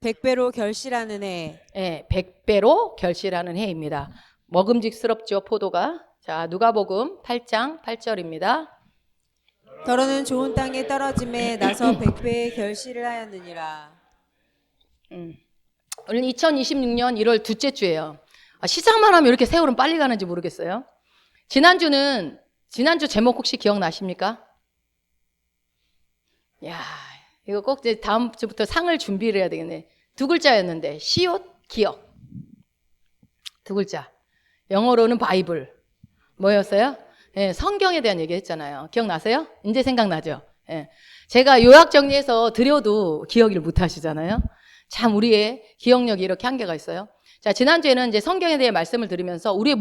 100배로 결실하는 해. 예, 100배로 결실하는 해입니다. 먹음직스럽죠, 포도가. 자, 누가복음 8장 8절입니다. 더러는 좋은 땅에 떨어짐에 나서 100배의 결실을 하였느니라. 오늘 2026년 1월 둘째 주예요. 시작만 하면 이렇게 세월은 빨리 가는지 모르겠어요. 지난주 제목 혹시 기억나십니까? 야, 이거 꼭 이제 다음 주부터 상을 준비를 해야 되겠네. 두 글자였는데 시옷 기억. 두 글자. 영어로는 바이블. 뭐였어요? 예, 성경에 대한 얘기 했잖아요. 기억나세요? 이제 생각나죠? 예. 제가 요약 정리해서 드려도 기억을 못 하시잖아요. 참 우리의 기억력이 이렇게 한계가 있어요. 자, 지난주에는 이제 성경에 대해 말씀을 들으면서 우리의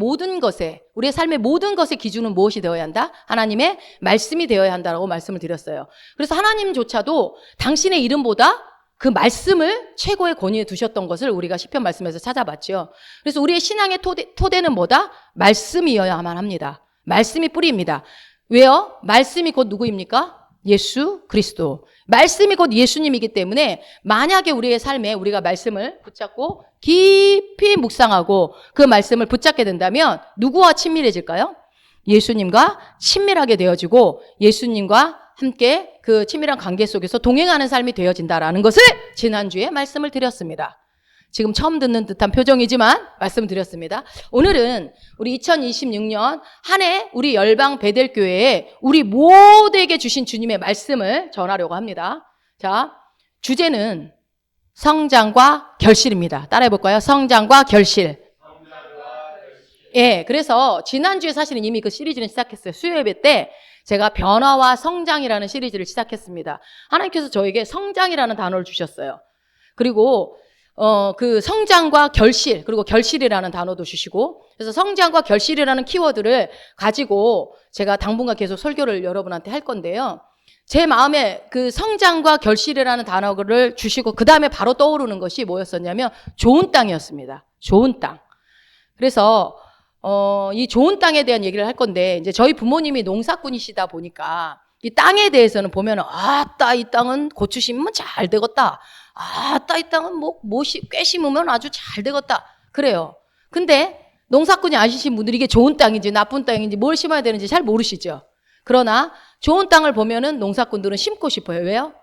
삶의 모든 것의 기준은 무엇이 되어야 한다? 하나님의 말씀이 되어야 한다라고 말씀을 드렸어요. 그래서 하나님조차도 당신의 이름보다 그 말씀을 최고의 권위에 두셨던 것을 우리가 시편 말씀에서 찾아봤죠. 그래서 우리의 신앙의 토대는 뭐다? 말씀이어야만 합니다. 말씀이 뿌리입니다. 왜요? 말씀이 곧 누구입니까? 예수 그리스도. 말씀이 곧 예수님이기 때문에 만약에 우리의 삶에 우리가 말씀을 붙잡고 깊이 묵상하고 그 말씀을 붙잡게 된다면 누구와 친밀해질까요? 예수님과 친밀하게 되어지고 예수님과 함께 그 친밀한 관계 속에서 동행하는 삶이 되어진다라는 것을 지난주에 말씀을 드렸습니다. 지금 처음 듣는 듯한 표정이지만 말씀드렸습니다. 오늘은 우리 2026년 한 해 우리 열방 베델교회에 우리 모두에게 주신 주님의 말씀을 전하려고 합니다. 자, 주제는 성장과 결실입니다. 따라해볼까요? 성장과 결실. 예, 그래서 지난주에 사실은 이미 그 시리즈는 시작했어요. 수요 예배 때 제가 변화와 성장이라는 시리즈를 시작했습니다. 하나님께서 저에게 성장이라는 단어를 주셨어요. 그리고 그 성장과 결실, 그리고 결실이라는 단어도 주시고, 그래서 성장과 결실이라는 키워드를 가지고 제가 당분간 계속 설교를 여러분한테 할 건데요. 제 마음에 그 성장과 결실이라는 단어를 주시고, 그 다음에 바로 떠오르는 것이 뭐였었냐면, 좋은 땅이었습니다. 좋은 땅. 그래서, 이 좋은 땅에 대한 얘기를 할 건데, 이제 저희 부모님이 농사꾼이시다 보니까, 이 땅에 대해서는 보면, 이 땅은 고추 심으면 잘 되겠다. 이 땅은 꽤 심으면 아주 잘 되겠다. 그래요. 근데 농사꾼이 아시신 분들이 이게 좋은 땅인지 나쁜 땅인지 뭘 심어야 되는지 잘 모르시죠. 그러나 좋은 땅을 보면은 농사꾼들은 심고 싶어요. 왜요?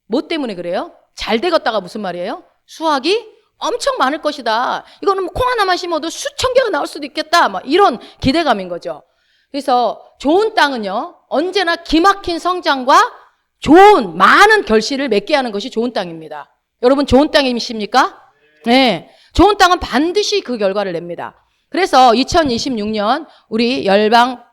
뭐 때문에 그래요? 잘 되겠다가 무슨 말이에요? 수확이 엄청 많을 것이다. 이거는 콩 하나만 심어도 수천 개가 나올 수도 있겠다. 이런 기대감인 거죠. 그래서 좋은 땅은요, 언제나 기막힌 성장과 좋은 많은 결실을 맺게 하는 것이 좋은 땅입니다. 여러분 좋은 땅이십니까? 네. 좋은 땅은 반드시 그 결과를 냅니다. 그래서 2026년 우리 열방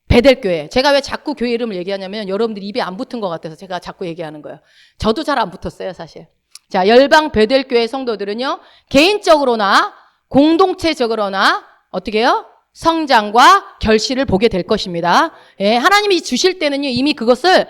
베델교회, 제가 왜 자꾸 교회 이름을 얘기하냐면 여러분들이 입에 안 붙은 것 같아서 제가 자꾸 얘기하는 거예요. 저도 잘 안 붙었어요, 사실. 자, 열방 베델교회 성도들은요, 개인적으로나 공동체적으로나 어떻게 해요? 성장과 결실을 보게 될 것입니다. 예, 하나님이 주실 때는요, 이미 그것을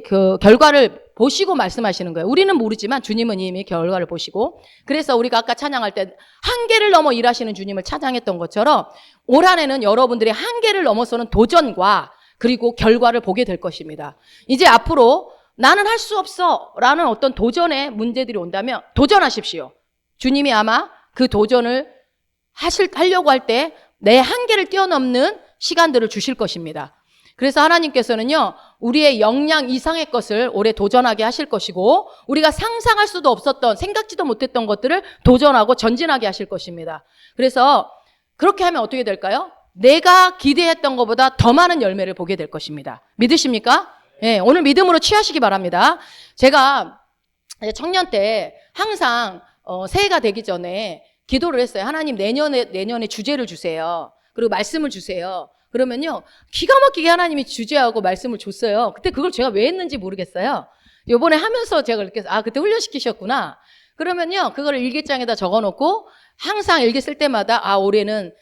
그 결과를 보시고 말씀하시는 거예요. 우리는 모르지만 주님은 이미 결과를 보시고, 그래서 우리가 아까 찬양할 때 한계를 넘어 일하시는 주님을 찬양했던 것처럼 올 한 해는 여러분들이 한계를 넘어서는 도전과 그리고 결과를 보게 될 것입니다. 이제 앞으로 나는 할 수 없어 라는 어떤 도전의 문제들이 온다면 도전하십시오. 주님이 아마 그 도전을 하려고 할 때 내 한계를 뛰어넘는 시간들을 주실 것입니다. 그래서 하나님께서는요, 우리의 역량 이상의 것을 올해 도전하게 하실 것이고, 우리가 상상할 수도 없었던, 생각지도 못했던 것들을 도전하고 전진하게 하실 것입니다. 그래서 그렇게 하면 어떻게 될까요? 내가 기대했던 것보다 더 많은 열매를 보게 될 것입니다. 믿으십니까? 네, 오늘 믿음으로 취하시기 바랍니다. 제가 청년 때 항상 새해가 되기 전에 기도를 했어요. 하나님 내년에 주제를 주세요. 그리고 말씀을 주세요. 그러면요, 기가 막히게 하나님이 주제하고 말씀을 줬어요. 그때 그걸 제가 왜 했는지 모르겠어요. 요번에 하면서 제가 느꼈어요. 그때 훈련시키셨구나. 그러면요, 그거를 일기장에다 적어놓고 항상 일기 쓸 때마다 올해는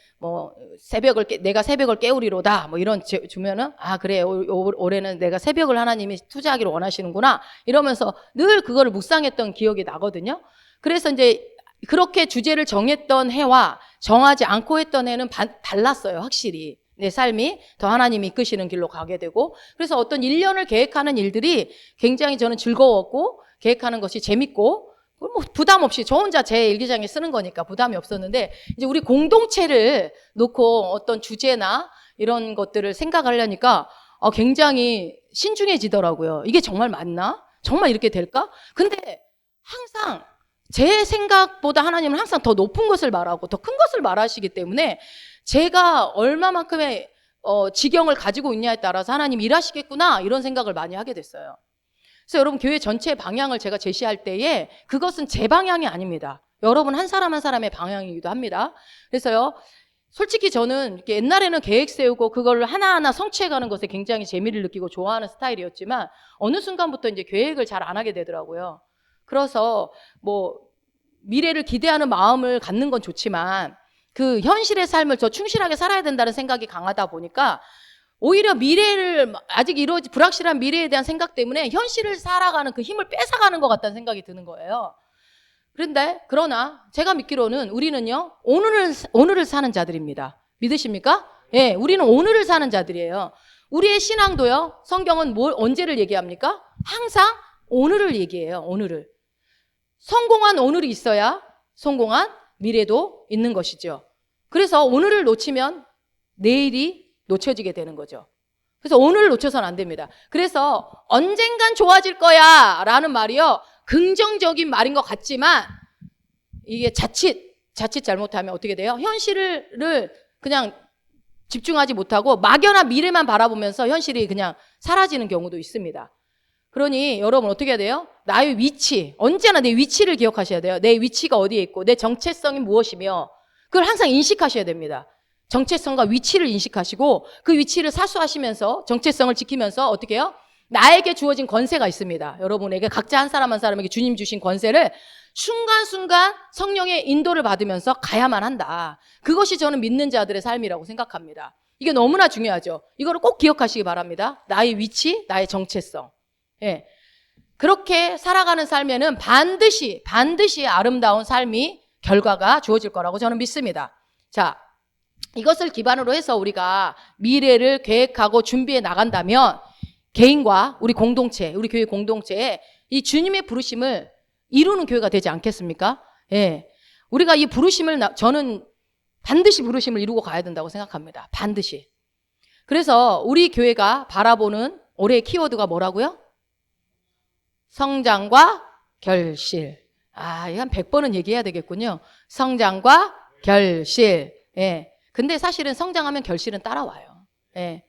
내가 새벽을 깨우리로다. 이런 주면은 그래, 올해는 내가 새벽을 하나님이 투자하기를 원하시는구나. 이러면서 늘 그거를 묵상했던 기억이 나거든요. 그래서 이제 그렇게 주제를 정했던 해와 정하지 않고 했던 해는 달랐어요, 확실히. 내 삶이 더 하나님이 이끄시는 길로 가게 되고, 그래서 어떤 1년을 계획하는 일들이 굉장히 저는 즐거웠고, 계획하는 것이 재밌고, 뭐 부담 없이 저 혼자 제 일기장에 쓰는 거니까 부담이 없었는데 이제 우리 공동체를 놓고 어떤 주제나 이런 것들을 생각하려니까 굉장히 신중해지더라고요. 이게 정말 맞나? 정말 이렇게 될까? 근데 항상 제 생각보다 하나님은 항상 더 높은 것을 말하고 더 큰 것을 말하시기 때문에 제가 얼마만큼의 지경을 가지고 있냐에 따라서 하나님 일하시겠구나 이런 생각을 많이 하게 됐어요. 그래서 여러분 교회 전체의 방향을 제가 제시할 때에 그것은 제 방향이 아닙니다. 여러분 한 사람 한 사람의 방향이기도 합니다. 그래서요 솔직히 저는 이렇게 옛날에는 계획 세우고 그걸 하나하나 성취해가는 것에 굉장히 재미를 느끼고 좋아하는 스타일이었지만 어느 순간부터 이제 계획을 잘 안 하게 되더라고요. 그래서 뭐 미래를 기대하는 마음을 갖는 건 좋지만 그 현실의 삶을 더 충실하게 살아야 된다는 생각이 강하다 보니까 오히려 미래를 아직 불확실한 미래에 대한 생각 때문에 현실을 살아가는 그 힘을 뺏어가는 것 같다는 생각이 드는 거예요. 그러나 제가 믿기로는 우리는요 오늘을 사는 자들입니다. 믿으십니까? 예, 우리는 오늘을 사는 자들이에요. 우리의 신앙도요 성경은 언제를 얘기합니까? 항상 오늘을 얘기해요. 오늘을. 성공한 오늘이 있어야 성공한 미래도 있는 것이죠. 그래서 오늘을 놓치면 내일이 놓쳐지게 되는 거죠. 그래서 오늘을 놓쳐서는 안 됩니다. 그래서 언젠간 좋아질 거야 라는 말이요 긍정적인 말인 것 같지만 이게 자칫 잘못하면 어떻게 돼요? 현실을 그냥 집중하지 못하고 막연한 미래만 바라보면서 현실이 그냥 사라지는 경우도 있습니다. 그러니 여러분 어떻게 해야 돼요? 나의 위치, 언제나 내 위치를 기억하셔야 돼요. 내 위치가 어디에 있고 내 정체성이 무엇이며 그걸 항상 인식하셔야 됩니다. 정체성과 위치를 인식하시고 그 위치를 사수하시면서 정체성을 지키면서 어떻게 해요? 나에게 주어진 권세가 있습니다. 여러분에게 각자 한 사람 한 사람에게 주님 주신 권세를 순간순간 성령의 인도를 받으면서 가야만 한다. 그것이 저는 믿는 자들의 삶이라고 생각합니다. 이게 너무나 중요하죠. 이거를 꼭 기억하시기 바랍니다. 나의 위치, 나의 정체성. 예. 그렇게 살아가는 삶에는 반드시 아름다운 삶이 결과가 주어질 거라고 저는 믿습니다. 자, 이것을 기반으로 해서 우리가 미래를 계획하고 준비해 나간다면 개인과 우리 공동체, 우리 교회 공동체에 이 주님의 부르심을 이루는 교회가 되지 않겠습니까? 예. 우리가 이 부르심을 저는 반드시 부르심을 이루고 가야 된다고 생각합니다. 반드시. 그래서 우리 교회가 바라보는 올해의 키워드가 뭐라고요? 성장과 결실. 이거 한 100번은 얘기해야 되겠군요. 성장과 결실. 예. 근데 사실은 성장하면 결실은 따라와요. 예.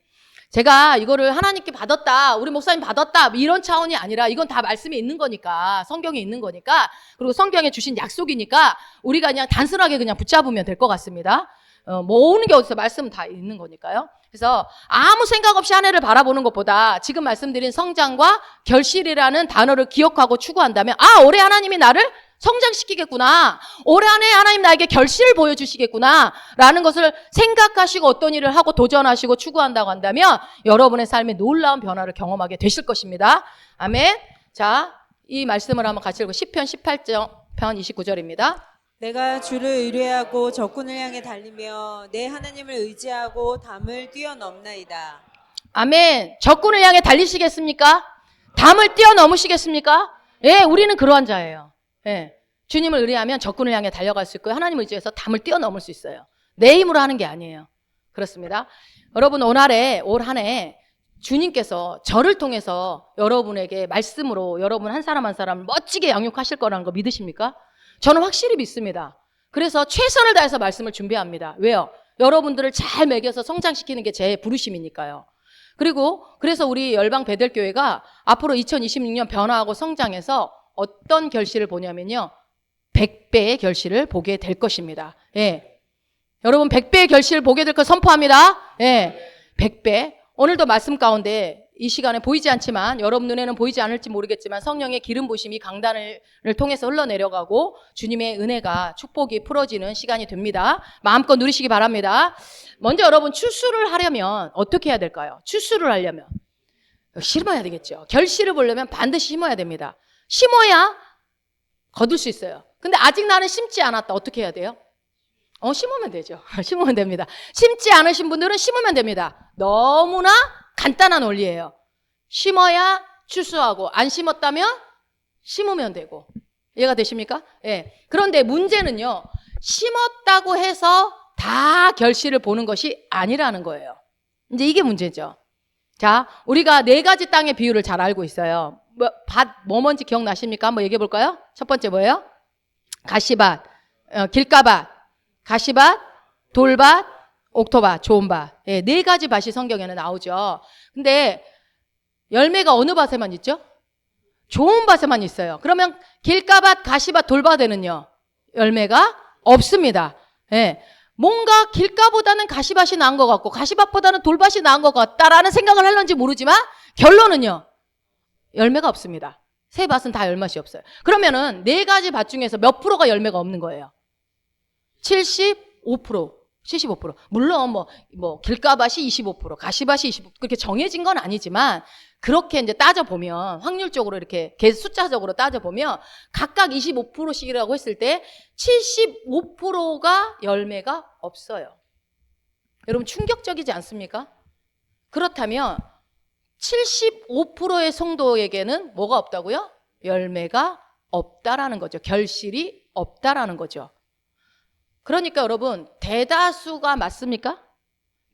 제가 이거를 하나님께 받았다, 우리 목사님 받았다, 이런 차원이 아니라 이건 다 말씀에 있는 거니까, 성경에 있는 거니까, 그리고 성경에 주신 약속이니까 우리가 그냥 단순하게 그냥 붙잡으면 될 것 같습니다. 모으는 게 어디서 말씀은 다 있는 거니까요. 그래서 아무 생각 없이 한 해를 바라보는 것보다 지금 말씀드린 성장과 결실이라는 단어를 기억하고 추구한다면 올해 하나님이 나를 성장시키겠구나. 올해 안에 하나님 나에게 결실을 보여주시겠구나. 라는 것을 생각하시고 어떤 일을 하고 도전하시고 추구한다고 한다면 여러분의 삶에 놀라운 변화를 경험하게 되실 것입니다. 아멘. 자, 이 말씀을 한번 같이 읽고 시편 18편 29절입니다. 내가 주를 의뢰하고 적군을 향해 달리며 내 하나님을 의지하고 담을 뛰어넘나이다. 아멘. 적군을 향해 달리시겠습니까? 담을 뛰어넘으시겠습니까? 예, 우리는 그러한 자예요. 예. 주님을 의뢰하면 적군을 향해 달려갈 수 있고 하나님을 의지해서 담을 뛰어넘을 수 있어요. 내 힘으로 하는 게 아니에요. 그렇습니다. 여러분 올 한 해 주님께서 저를 통해서 여러분에게 말씀으로 여러분 한 사람 한 사람을 멋지게 양육하실 거라는 거 믿으십니까? 저는 확실히 믿습니다. 그래서 최선을 다해서 말씀을 준비합니다. 왜요? 여러분들을 잘 먹여서 성장시키는 게 제 부르심이니까요. 그래서 우리 열방 베델교회가 앞으로 2026년 변화하고 성장해서 어떤 결실을 보냐면요. 100배의 결실을 보게 될 것입니다. 예. 여러분 100배의 결실을 보게 될 걸 선포합니다. 예. 100배. 오늘도 말씀 가운데 이 시간에 보이지 않지만 여러분 눈에는 보이지 않을지 모르겠지만 성령의 기름 부심이 강단을 통해서 흘러내려가고 주님의 은혜가 축복이 풀어지는 시간이 됩니다. 마음껏 누리시기 바랍니다. 먼저 여러분 추수를 하려면 어떻게 해야 될까요? 추수를 하려면 심어야 되겠죠. 결실을 보려면 반드시 심어야 됩니다. 심어야 거둘 수 있어요. 근데 아직 나는 심지 않았다. 어떻게 해야 돼요? 심으면 되죠. 심으면 됩니다. 심지 않으신 분들은 심으면 됩니다. 너무나 간단한 원리예요. 심어야 추수하고 안 심었다면 심으면 되고. 이해가 되십니까? 예. 그런데 문제는요, 심었다고 해서 다 결실을 보는 것이 아니라는 거예요. 이제 이게 문제죠. 자, 우리가 4가지 땅의 비유를 잘 알고 있어요. 뭐 뭔지 기억나십니까? 한번 얘기해 볼까요? 첫 번째 뭐예요? 가시밭, 길가밭, 가시밭, 돌밭, 옥토밭, 좋은 밭. 예, 4가지 밭이 성경에는 나오죠. 근데 열매가 어느 밭에만 있죠? 좋은 밭에만 있어요. 그러면 길가밭, 가시밭, 돌밭에는요, 열매가 없습니다. 예. 뭔가 길가보다는 가시밭이 나은 것 같고 가시밭보다는 돌밭이 나은 것 같다라는 생각을 할런지 모르지만 결론은요, 열매가 없습니다. 세 밭은 다 열맛이 없어요. 그러면은 4가지 밭 중에서 몇 프로가 열매가 없는 거예요? 75%, 75%. 물론 길가밭이 25%, 가시밭이 25%, 그렇게 정해진 건 아니지만 그렇게 이제 따져보면 확률적으로 이렇게 숫자적으로 따져보면 각각 25%씩이라고 했을 때 75%가 열매가 없어요. 여러분 충격적이지 않습니까? 그렇다면 75%의 성도에게는 뭐가 없다고요? 열매가 없다라는 거죠. 결실이 없다라는 거죠. 그러니까 여러분 대다수가 맞습니까?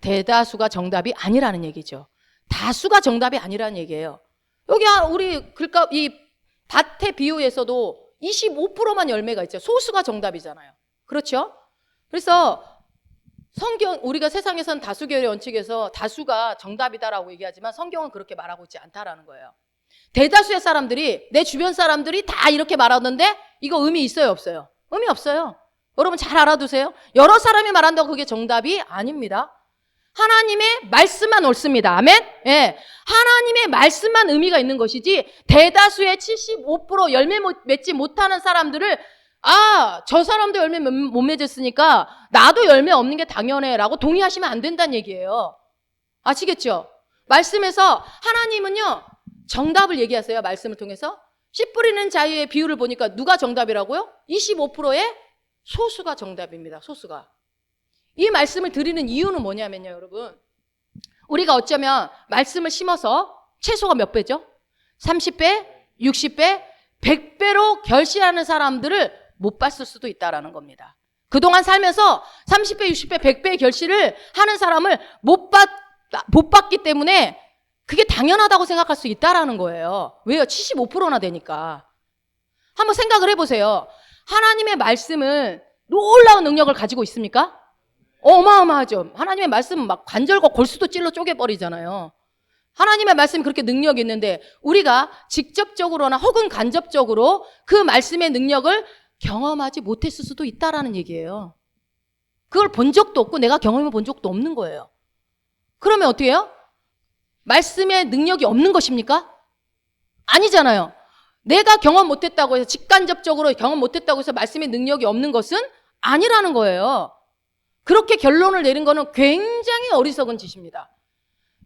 대다수가 정답이 아니라는 얘기죠. 다수가 정답이 아니라는 얘기예요. 여기 우리 이 밭의 비유에서도 25%만 열매가 있죠. 소수가 정답이잖아요. 그렇죠? 그래서 성경, 우리가 세상에선 다수결의 원칙에서 다수가 정답이다라고 얘기하지만 성경은 그렇게 말하고 있지 않다라는 거예요. 대다수의 사람들이, 내 주변 사람들이 다 이렇게 말하는데 이거 의미 있어요, 없어요? 의미 없어요. 여러분 잘 알아두세요. 여러 사람이 말한다고 그게 정답이 아닙니다. 하나님의 말씀만 옳습니다. 아멘? 예. 하나님의 말씀만 의미가 있는 것이지 대다수의 75% 열매 맺지 못하는 사람들을 저 사람도 열매 못 맺었으니까 나도 열매 없는 게 당연해 라고 동의하시면 안 된다는 얘기예요. 아시겠죠? 말씀에서 하나님은요 정답을 얘기하세요. 말씀을 통해서 씨 뿌리는 자의 비율을 보니까 누가 정답이라고요? 25%의 소수가 정답입니다. 소수가. 이 말씀을 드리는 이유는 뭐냐면요, 여러분. 우리가 어쩌면 말씀을 심어서 최소가 몇 배죠? 30배, 60배, 100배로 결실하는 사람들을 못 봤을 수도 있다라는 겁니다. 그동안 살면서 30배, 60배, 100배의 결실을 하는 사람을 못 봤기 때문에 그게 당연하다고 생각할 수 있다라는 거예요. 왜요? 75%나 되니까. 한번 생각을 해보세요. 하나님의 말씀은 놀라운 능력을 가지고 있습니까? 어마어마하죠. 하나님의 말씀은 막 관절과 골수도 찔러 쪼개버리잖아요. 하나님의 말씀이 그렇게 능력이 있는데 우리가 직접적으로나 혹은 간접적으로 그 말씀의 능력을 경험하지 못했을 수도 있다라는 얘기예요. 그걸 본 적도 없고 내가 경험해 본 적도 없는 거예요. 그러면 어떻게 해요? 말씀의 능력이 없는 것입니까? 아니잖아요. 내가 경험 못했다고 해서 직간접적으로 경험 못했다고 해서 말씀의 능력이 없는 것은 아니라는 거예요. 그렇게 결론을 내린 거는 굉장히 어리석은 짓입니다.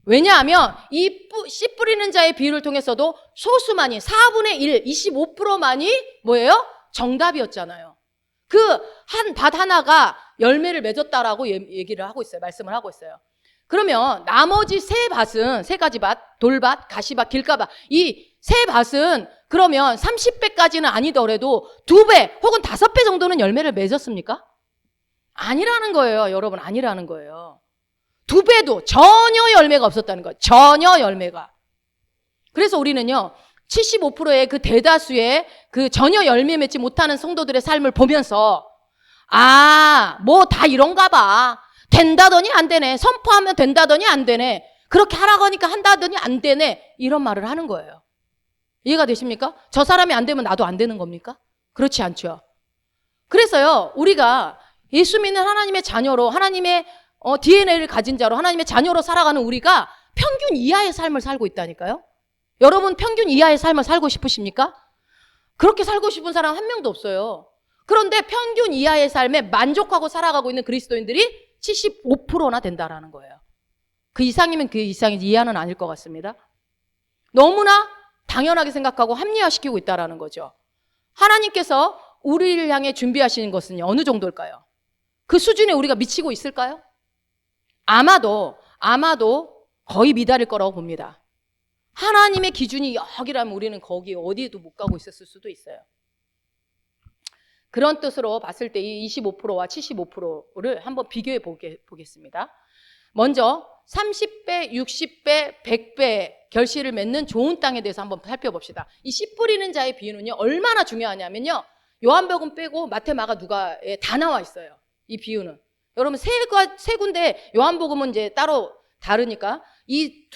왜냐하면 이 씨 뿌리는 자의 비유를 통해서도 소수만이 4분의 1, 25%만이 뭐예요? 정답이었잖아요. 그 한 밭 하나가 열매를 맺었다라고 얘기를 하고 있어요. 말씀을 하고 있어요. 그러면 나머지 세 밭은, 3가지 밭, 돌밭, 가시밭, 길가밭, 이 세 밭은 그러면 30배까지는 아니더라도 2배 혹은 5배 정도는 열매를 맺었습니까? 아니라는 거예요. 여러분, 아니라는 거예요. 2배도 전혀 열매가 없었다는 거예요. 전혀 열매가. 그래서 우리는요, 75%의 그 대다수의 그 전혀 열매 맺지 못하는 성도들의 삶을 보면서 뭐 다 이런가 봐. 된다더니 안 되네. 선포하면 된다더니 안 되네. 그렇게 하라고 하니까 한다더니 안 되네. 이런 말을 하는 거예요. 이해가 되십니까? 저 사람이 안 되면 나도 안 되는 겁니까? 그렇지 않죠. 그래서요, 우리가 예수 믿는 하나님의 자녀로, 하나님의 DNA를 가진 자로, 하나님의 자녀로 살아가는 우리가 평균 이하의 삶을 살고 있다니까요. 여러분 평균 이하의 삶을 살고 싶으십니까? 그렇게 살고 싶은 사람 한 명도 없어요. 그런데 평균 이하의 삶에 만족하고 살아가고 있는 그리스도인들이 75%나 된다라는 거예요. 그 이상이면 그 이상이지 이하는 아닐 것 같습니다. 너무나 당연하게 생각하고 합리화시키고 있다라는 거죠. 하나님께서 우리를 향해 준비하시는 것은 어느 정도일까요? 그 수준에 우리가 미치고 있을까요? 아마도 거의 미달일 거라고 봅니다. 하나님의 기준이 여기라면 우리는 거기 어디에도 못 가고 있었을 수도 있어요. 그런 뜻으로 봤을 때 이 25%와 75%를 한번 비교해 보겠습니다. 먼저 30배, 60배, 100배 결실을 맺는 좋은 땅에 대해서 한번 살펴봅시다. 이 씨 뿌리는 자의 비유는요, 얼마나 중요하냐면요, 요한복음 빼고 마태, 마가, 누가에 다 나와 있어요. 이 비유는. 여러분 세 군데, 요한복음은 이제 따로 다르니까 이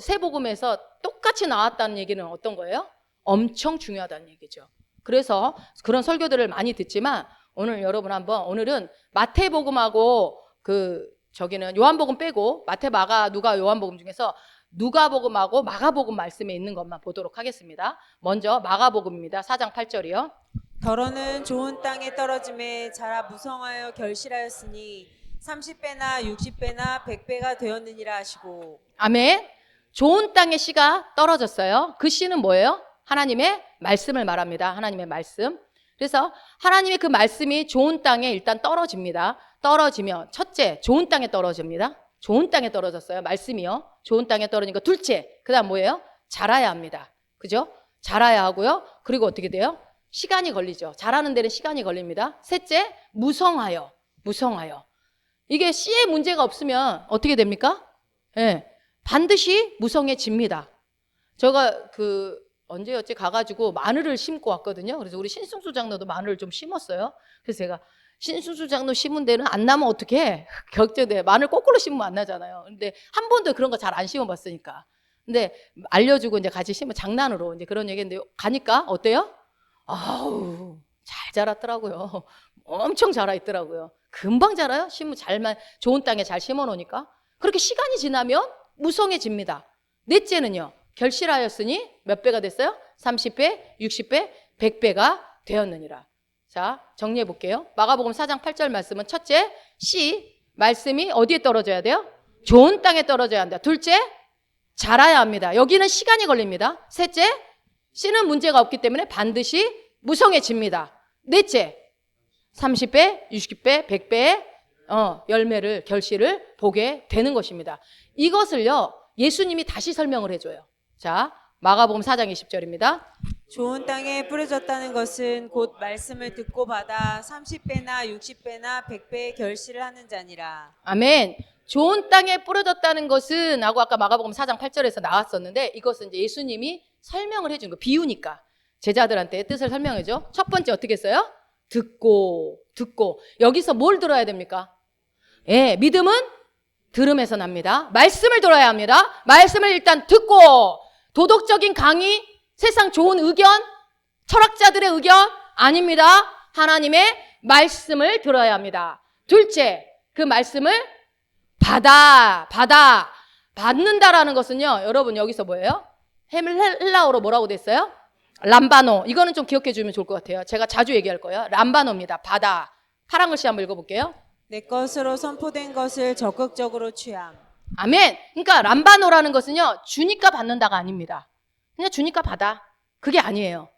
세 복음에서 똑같이 나왔다는 얘기는 어떤 거예요? 엄청 중요하다는 얘기죠. 그래서 그런 설교들을 많이 듣지만 오늘 여러분 오늘은 마태복음하고 저기는 요한복음 빼고 마태, 마가, 누가, 요한복음 중에서 누가복음하고 마가복음 말씀에 있는 것만 보도록 하겠습니다. 먼저 마가복음입니다. 4장 8절이요. 더러는 좋은 땅에 떨어짐에 자라 무성하여 결실하였으니 30배나 60배나 100배가 되었느니라 하시고. 아멘. 좋은 땅에 씨가 떨어졌어요. 그 씨는 뭐예요? 하나님의 말씀을 말합니다. 하나님의 말씀. 그래서 하나님의 그 말씀이 좋은 땅에 일단 떨어집니다. 떨어지면 첫째, 좋은 땅에 떨어집니다. 좋은 땅에 떨어졌어요. 말씀이요. 좋은 땅에 떨어지니까 둘째, 그 다음 뭐예요? 자라야 합니다. 그죠? 자라야 하고요. 그리고 어떻게 돼요? 시간이 걸리죠. 자라는 데는 시간이 걸립니다. 셋째, 무성하여. 이게 씨에 문제가 없으면 어떻게 됩니까? 예, 반드시 무성해집니다. 제가 언제였지 가가지고 마늘을 심고 왔거든요. 그래서 우리 신승수 장로도 마늘을 좀 심었어요. 그래서 제가 신승수 장로 심은 데는 안 나면 어떡해? 걱정돼. 마늘 거꾸로 심으면 안 나잖아요. 근데 한 번도 그런 거 잘 안 심어봤으니까. 근데 알려주고 이제 같이 심어 장난으로 이제 그런 얘기했는데 가니까 어때요? 아우, 잘 자랐더라고요. 엄청 자라 있더라고요. 금방 자라요. 좋은 땅에 잘 심어 놓으니까. 그렇게 시간이 지나면 무성해집니다. 넷째는요, 결실하였으니 몇 배가 됐어요? 30배, 60배, 100배가 되었느니라. 자, 정리해 볼게요. 마가복음 4장 8절 말씀은 첫째, 씨, 말씀이 어디에 떨어져야 돼요? 좋은 땅에 떨어져야 한다. 둘째, 자라야 합니다. 여기는 시간이 걸립니다. 셋째, 씨는 문제가 없기 때문에 반드시 무성해집니다. 넷째, 30배, 60배, 100배의 결실을 보게 되는 것입니다. 이것을요, 예수님이 다시 설명을 해줘요. 자, 마가복음 4장 20절입니다. 좋은 땅에 뿌려졌다는 것은 곧 말씀을 듣고 받아 30배나 60배나 100배의 결실을 하는 자니라. 아멘. 좋은 땅에 뿌려졌다는 것은 하고 아까 마가복음 4장 8절에서 나왔었는데 이것은 이제 예수님이 설명을 해준 거, 비유니까 제자들한테 뜻을 설명해줘. 첫 번째 어떻게 했어요? 듣고. 여기서 뭘 들어야 됩니까? 예, 믿음은 들음에서 납니다. 말씀을 들어야 합니다. 말씀을 일단 듣고, 도덕적인 강의, 세상 좋은 의견, 철학자들의 의견 아닙니다. 하나님의 말씀을 들어야 합니다. 둘째, 그 말씀을 받는다라는 것은요, 여러분 여기서 뭐예요? 헬라어로 뭐라고 됐어요? 람바노. 이거는 좀 기억해 주면 좋을 것 같아요. 제가 자주 얘기할 거예요. 람바노입니다. 받아. 파란 글씨 한번 읽어볼게요. 내 것으로 선포된 것을 적극적으로 취함. 아멘. 그러니까 람바노라는 것은요, 주니까 받는다가 아닙니다. 그냥 주니까 받아. 그게 아니에요.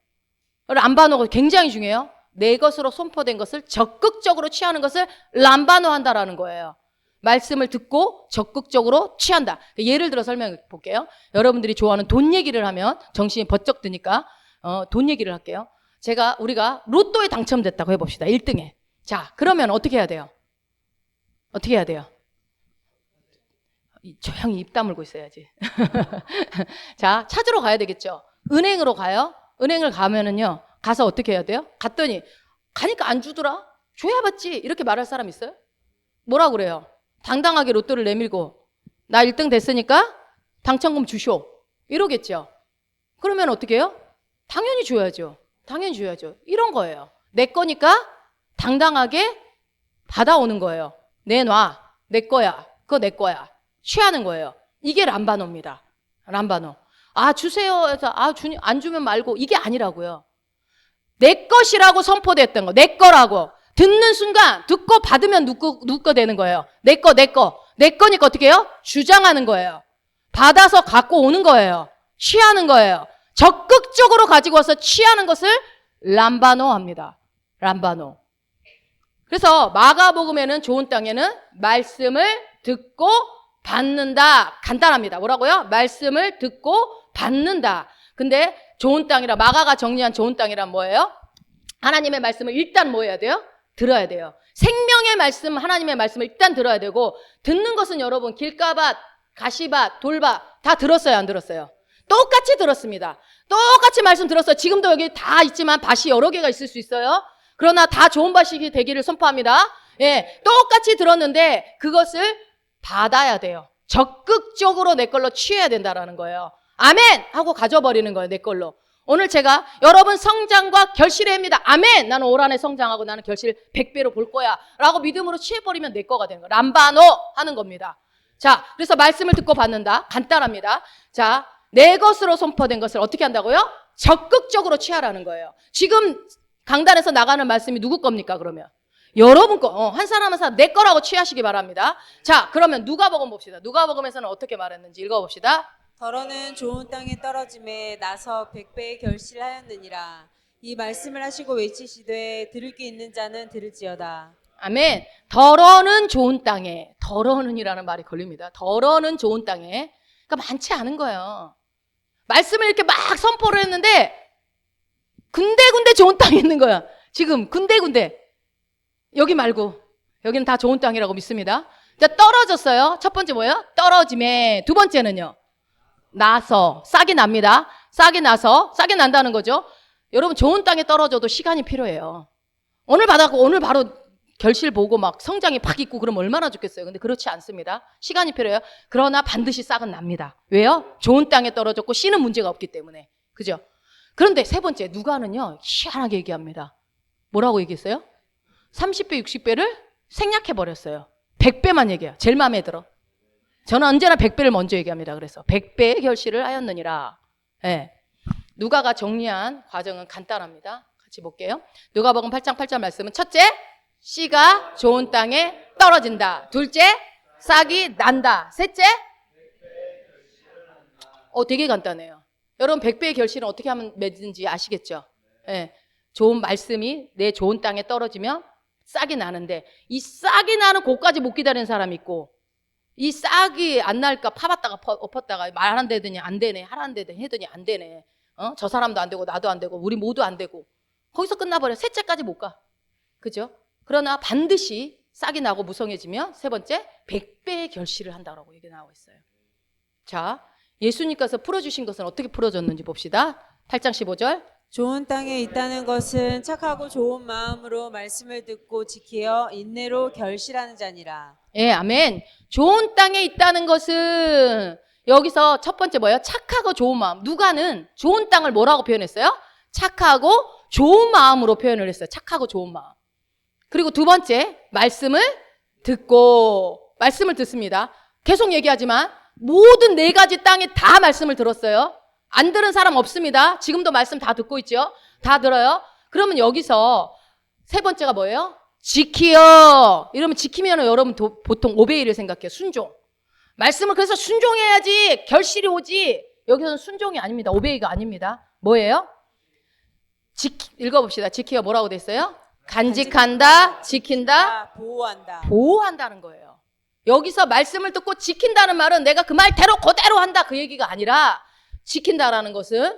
람바노가 굉장히 중요해요. 내 것으로 선포된 것을 적극적으로 취하는 것을 람바노 한다라는 거예요. 말씀을 듣고 적극적으로 취한다. 예를 들어 설명해 볼게요. 여러분들이 좋아하는 돈 얘기를 하면 정신이 번쩍 드니까 돈 얘기를 할게요. 우리가 로또에 당첨됐다고 해봅시다. 1등에. 자, 그러면 어떻게 해야 돼요? 어떻게 해야 돼요? 조용히 입 다물고 있어야지. 자, 찾으러 가야 되겠죠. 은행으로 가요. 은행을 가면은요, 가서 어떻게 해야 돼요? 가니까 안 주더라? 줘야 받지. 이렇게 말할 사람 있어요? 뭐라 그래요? 당당하게 로또를 내밀고 나 1등 됐으니까 당첨금 주쇼. 이러겠죠. 그러면 어떻게 해요? 당연히 줘야죠. 이런 거예요. 내 거니까 당당하게 받아오는 거예요. 내놔. 내 거야. 그거 내 거야. 취하는 거예요. 이게 람바노입니다. 람바노. 아, 주세요 해서 안 주면 말고, 이게 아니라고요. 내 것이라고 선포됐던 거. 내 거라고. 듣는 순간 듣고 받으면 누구 거 되는 거예요. 내 거니까 어떻게 해요? 주장하는 거예요. 받아서 갖고 오는 거예요. 취하는 거예요. 적극적으로 가지고 와서 취하는 것을 람바노 합니다. 람바노. 그래서 마가복음에는 좋은 땅에는 말씀을 듣고 받는다. 간단합니다. 뭐라고요? 말씀을 듣고 받는다. 근데 좋은 땅이라, 마가가 정리한 좋은 땅이란 뭐예요? 하나님의 말씀을 일단 뭐 해야 돼요? 들어야 돼요. 생명의 말씀, 하나님의 말씀을 일단 들어야 되고, 듣는 것은 여러분 길가밭, 가시밭, 돌밭 다 들었어요, 안 들었어요? 똑같이 들었습니다. 똑같이 말씀 들었어요. 지금도 여기 다 있지만 밭이 여러 개가 있을 수 있어요. 그러나 다 좋은 밭이 되기를 선포합니다. 예, 똑같이 들었는데 그것을 받아야 돼요. 적극적으로 내 걸로 취해야 된다라는 거예요. 아멘! 하고 가져버리는 거예요, 내 걸로. 오늘 제가 여러분 성장과 결실의 해입니다. 아멘! 나는 올 한해 성장하고 나는 결실 100배로 볼 거야 라고 믿음으로 취해버리면 내 거가 되는 거예요. 람바노 하는 겁니다. 자, 그래서 말씀을 듣고 받는다. 간단합니다. 자, 내 것으로 선포된 것을 어떻게 한다고요? 적극적으로 취하라는 거예요. 지금 강단에서 나가는 말씀이 누구 겁니까, 그러면? 여러분 거. 한 사람 한 사람 내 거라고 취하시기 바랍니다. 자, 그러면 누가복음 봅시다. 누가복음에서는 어떻게 말했는지 읽어봅시다. 더러는 좋은 땅에 떨어짐에 나서 100배의 결실하였느니라. 이 말씀을 하시고 외치시되 들을 게 있는 자는 들을지어다. 아멘. 더러는 좋은 땅에, 더러는이라는 말이 걸립니다. 더러는 좋은 땅에. 그러니까 많지 않은 거예요. 말씀을 이렇게 막 선포를 했는데 군데군데 좋은 땅이 있는 거야. 지금 군데군데. 여기 말고 여기는 다 좋은 땅이라고 믿습니다. 자, 떨어졌어요. 첫 번째 뭐예요? 떨어짐에. 두 번째는요. 나서. 싹이 납니다. 싹이 나서. 싹이 난다는 거죠. 여러분 좋은 땅에 떨어져도 시간이 필요해요. 오늘 받았고 오늘 바로 결실 보고 막 성장이 팍 있고 그러면 얼마나 좋겠어요. 근데 그렇지 않습니다. 시간이 필요해요. 그러나 반드시 싹은 납니다. 왜요? 좋은 땅에 떨어졌고 씨는 문제가 없기 때문에. 그죠? 그런데 세 번째 누가는요. 희한하게 얘기합니다. 뭐라고 얘기했어요? 30배, 60배를 생략해버렸어요. 100배만 얘기해요. 제일 마음에 들어. 저는 언제나 100배를 먼저 얘기합니다. 그래서 100배의 결실을 하였느니라. 네. 누가가 정리한 과정은 간단합니다. 같이 볼게요. 누가복음 8장 8절 말씀은 첫째, 씨가 좋은 땅에 떨어진다. 둘째, 싹이 난다. 셋째, 되게 간단해요. 여러분 100배의 결실은 어떻게 하면 맺는지 아시겠죠? 네. 좋은 말씀이 내 좋은 땅에 떨어지면 싹이 나는데 이 싹이 나는 곳까지 못 기다리는 사람이 있고 이 싹이 안 날까 파봤다가 엎었다가 말 안 되더니 안 되네 하라는 데더니 해더니 안 되네 저 사람도 안 되고 나도 안 되고 우리 모두 안 되고 거기서 끝나버려. 셋째까지 못 가. 그죠? 그러나 반드시 싹이 나고 무성해지면 세 번째 100배의 결실을 한다고 얘기 나오고 있어요. 자, 예수님께서 풀어주신 것은 어떻게 풀어졌는지 봅시다. 8장 15절. 좋은 땅에 있다는 것은 착하고 좋은 마음으로 말씀을 듣고 지키어 인내로 결실하는 자니라. 예, 아멘. 좋은 땅에 있다는 것은 여기서 첫 번째 뭐예요? 착하고 좋은 마음. 누가는 좋은 땅을 뭐라고 표현했어요? 착하고 좋은 마음으로 표현을 했어요. 착하고 좋은 마음. 그리고 두 번째, 말씀을 듣습니다. 계속 얘기하지만 모든 네 가지 땅에 다 말씀을 들었어요. 안 들은 사람 없습니다. 지금도 말씀 다 듣고 있죠? 다 들어요. 그러면 여기서 세 번째가 뭐예요? 지키어. 이러면 지키면 여러분 보통 오베이를 생각해요. 순종. 말씀을 그래서 순종해야지 결실이 오지. 여기서는 순종이 아닙니다. 오베이가 아닙니다. 뭐예요? 읽어봅시다. 지키어 뭐라고 돼 있어요? 간직한다, 지킨다, 보호한다. 보호한다는 거예요. 여기서 말씀을 듣고 지킨다는 말은 내가 그 말대로 그대로 한다 그 얘기가 아니라 지킨다라는 것은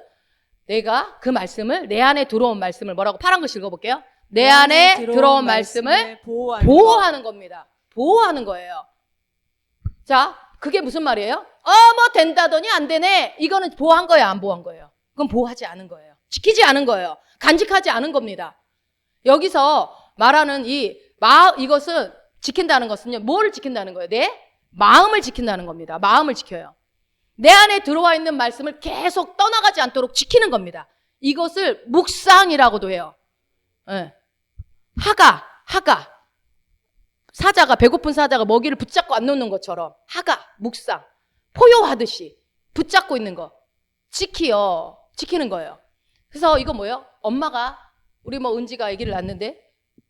내가 그 말씀을 내 안에 들어온 말씀을 뭐라고 파란 글씨 읽어볼게요. 내 안에 들어온 말씀을 보호하는 겁니다. 보호하는 거예요. 자, 그게 무슨 말이에요? 뭐 된다더니 안 되네. 이거는 보호한 거예요, 안 보호한 거예요? 그건 보호하지 않은 거예요. 지키지 않은 거예요. 간직하지 않은 겁니다. 여기서 말하는 이것은 지킨다는 것은요, 뭐를 지킨다는 거예요? 내 마음을 지킨다는 겁니다. 마음을 지켜요. 내 안에 들어와 있는 말씀을 계속 떠나가지 않도록 지키는 겁니다. 이것을 묵상이라고도 해요. 네. 하가. 사자가, 배고픈 사자가 먹이를 붙잡고 안 놓는 것처럼 하가, 묵상, 포효하듯이 붙잡고 있는 거. 지키는 거예요. 그래서 이거 뭐예요? 엄마가, 우리 은지가 아기를 낳는데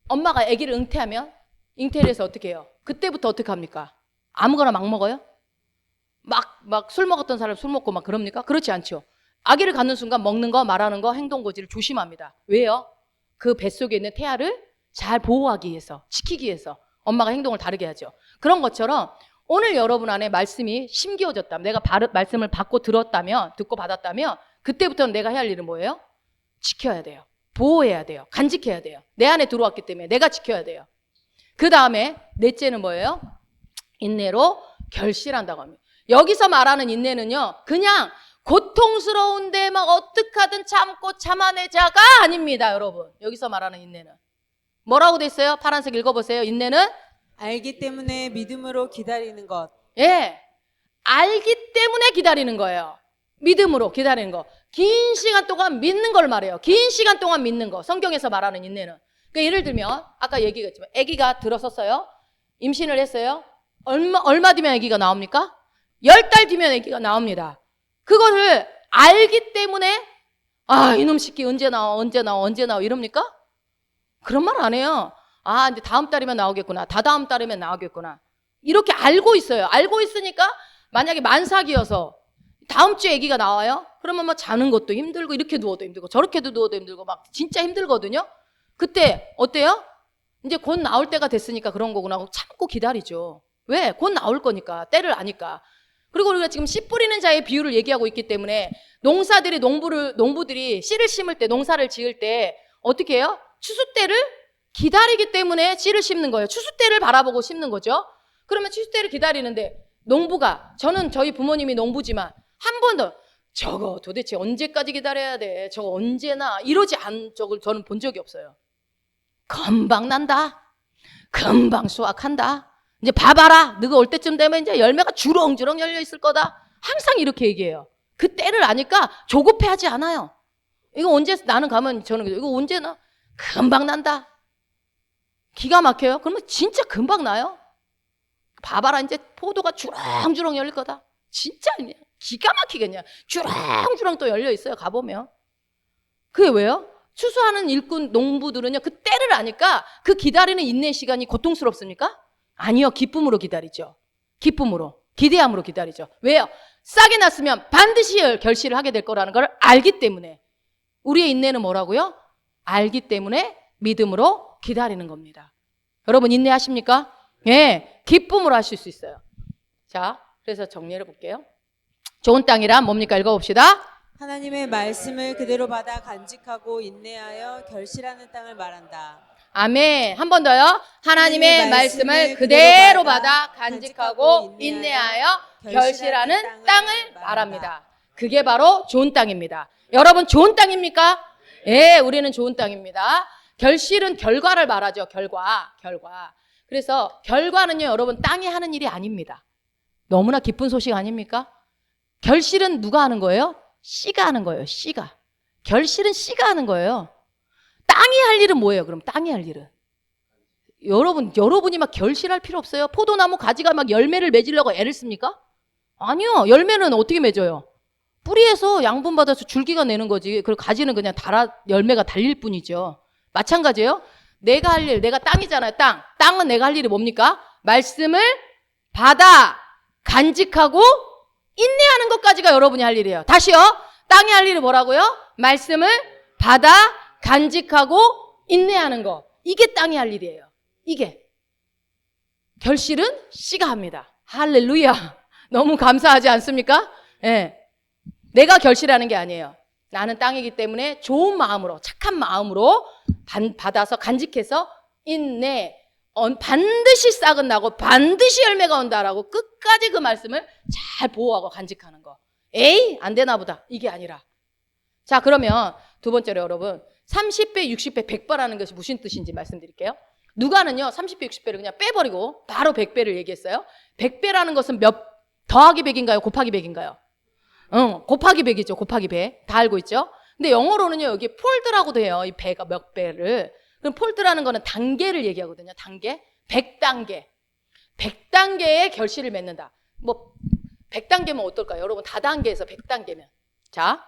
엄마가 아기를 잉태를 해서 어떻게 해요? 그때부터 어떻게 합니까? 아무거나 막 먹어요? 막 술 먹었던 사람 술 먹고 막 그럽니까? 그렇지 않죠. 아기를 갖는 순간 먹는 거, 말하는 거, 행동 고지를 조심합니다. 왜요? 그 뱃속에 있는 태아를 잘 보호하기 위해서, 지키기 위해서 엄마가 행동을 다르게 하죠. 그런 것처럼 오늘 여러분 안에 말씀이 심기어졌다면, 내가 말씀을 듣고 받았다면 그때부터는 내가 해야 할 일은 뭐예요? 지켜야 돼요. 보호해야 돼요. 간직해야 돼요. 내 안에 들어왔기 때문에 내가 지켜야 돼요. 그 다음에 넷째는 뭐예요? 인내로 결실한다고 합니다. 여기서 말하는 인내는요, 그냥 고통스러운데 막 어떻게 하든 참고 참아내자가 아닙니다, 여러분. 여기서 말하는 인내는 뭐라고 돼 있어요? 파란색 읽어보세요. 인내는 알기 때문에 믿음으로 기다리는 것. 예, 알기 때문에 기다리는 거예요. 믿음으로 기다리는 거. 긴 시간 동안 믿는 걸 말해요. 긴 시간 동안 믿는 거. 성경에서 말하는 인내는. 그러니까 예를 들면 아까 얘기했지만 아기가 들었었어요. 임신을 했어요. 얼마 뒤면 아기가 나옵니까? 10달 뒤면 아기가 나옵니다. 그거를 알기 때문에 아, 이놈 새끼 언제 나와 이럽니까? 그런 말 안 해요. 아, 이제 다음 달이면 나오겠구나. 다다음 달이면 나오겠구나. 이렇게 알고 있어요. 알고 있으니까 만약에 만삭이어서 다음 주에 아기가 나와요? 그러면 막 자는 것도 힘들고 이렇게 누워도 힘들고 저렇게도 누워도 힘들고 막 진짜 힘들거든요. 그때 어때요? 이제 곧 나올 때가 됐으니까 그런 거구나 하고 참고 기다리죠. 왜? 곧 나올 거니까. 때를 아니까. 그리고 우리가 지금 씨 뿌리는 자의 비유를 얘기하고 있기 때문에 농부들이 씨를 심을 때, 농사를 지을 때 어떻게 해요? 추수 때를 기다리기 때문에 씨를 심는 거예요. 추수 때를 바라보고 심는 거죠. 그러면 추수 때를 기다리는데 농부가, 저는 저희 부모님이 농부지만 한 번도 저거 도대체 언제까지 기다려야 돼? 저거 언제나 이러지 않은 적을 저는 본 적이 없어요. 금방 난다. 금방 수확한다. 이제 봐봐라. 너가 올 때쯤 되면 이제 열매가 주렁주렁 열려 있을 거다. 항상 이렇게 얘기해요. 그 때를 아니까 조급해하지 않아요. 이거 언제 나는 가면 저는 이거 언제나 금방 난다. 기가 막혀요. 그러면 진짜 금방 나요. 봐봐라. 이제 포도가 주렁주렁 열릴 거다. 진짜 그냥 기가 막히게 그냥 주렁주렁 또 열려 있어요. 가보면. 그게 왜요? 추수하는 일꾼 농부들은요, 그 때를 아니까 그 기다리는 인내 시간이 고통스럽습니까? 아니요. 기쁨으로 기다리죠. 기쁨으로. 기대함으로 기다리죠. 왜요? 싹이 났으면 반드시 결실을 하게 될 거라는 걸 알기 때문에. 우리의 인내는 뭐라고요? 알기 때문에 믿음으로 기다리는 겁니다. 여러분 인내하십니까? 예, 기쁨으로 하실 수 있어요. 자, 그래서 정리해 볼게요. 좋은 땅이란 뭡니까? 읽어봅시다. 하나님의 말씀을 그대로 받아 간직하고 인내하여 결실하는 땅을 말한다. 아멘. 한 번 더요. 하나님의 말씀을 그대로 받아 간직하고 인내하여 결실하는 땅을 말합니다. 그게 바로 좋은 땅입니다. 여러분 좋은 땅입니까? 예, 우리는 좋은 땅입니다. 결실은 결과를 말하죠. 결과. 그래서 결과는요, 여러분 땅이 하는 일이 아닙니다. 너무나 기쁜 소식 아닙니까? 결실은 누가 하는 거예요? 씨가 하는 거예요. 씨가. 결실은 씨가 하는 거예요. 땅이 할 일은 뭐예요? 그럼 땅이 할 일은? 여러분이 막 결실할 필요 없어요. 포도나무 가지가 막 열매를 맺으려고 애를 씁니까? 아니요. 열매는 어떻게 맺어요? 뿌리에서 양분받아서 줄기가 내는 거지. 그리고 가지는 그냥 열매가 달릴 뿐이죠. 마찬가지예요. 내가 할 일, 내가 땅이잖아요. 땅은 내가 할 일이 뭡니까? 말씀을 받아 간직하고 인내하는 것까지가 여러분이 할 일이에요. 다시요. 땅이 할 일이 뭐라고요? 말씀을 받아 간직하고 인내하는 거. 이게 땅이 할 일이에요. 이게. 결실은 씨가 합니다. 할렐루야. 너무 감사하지 않습니까? 예. 내가 결실하는 게 아니에요. 나는 땅이기 때문에 좋은 마음으로, 착한 마음으로 받아서 간직해서 인내, 반드시 싹은 나고 반드시 열매가 온다라고 끝까지 그 말씀을 잘 보호하고 간직하는 거. 에이, 안 되나 보다. 이게 아니라. 자, 그러면 두 번째로 여러분, 30배, 60배, 100배 하는 것이 무슨 뜻인지 말씀드릴게요. 누가는요, 30배, 60배를 그냥 빼버리고 바로 100배를 얘기했어요. 100배라는 것은 더하기 100인가요? 곱하기 100인가요? 곱하기 100이죠. 곱하기 100. 다 알고 있죠? 근데 영어로는요, 여기 폴드라고도 해요. 이 배가 몇 배를. 그럼 폴드라는 거는 단계를 얘기하거든요. 단계. 100단계. 100단계의 결실을 맺는다. 100단계면 어떨까요? 여러분, 다단계에서 100단계면. 자,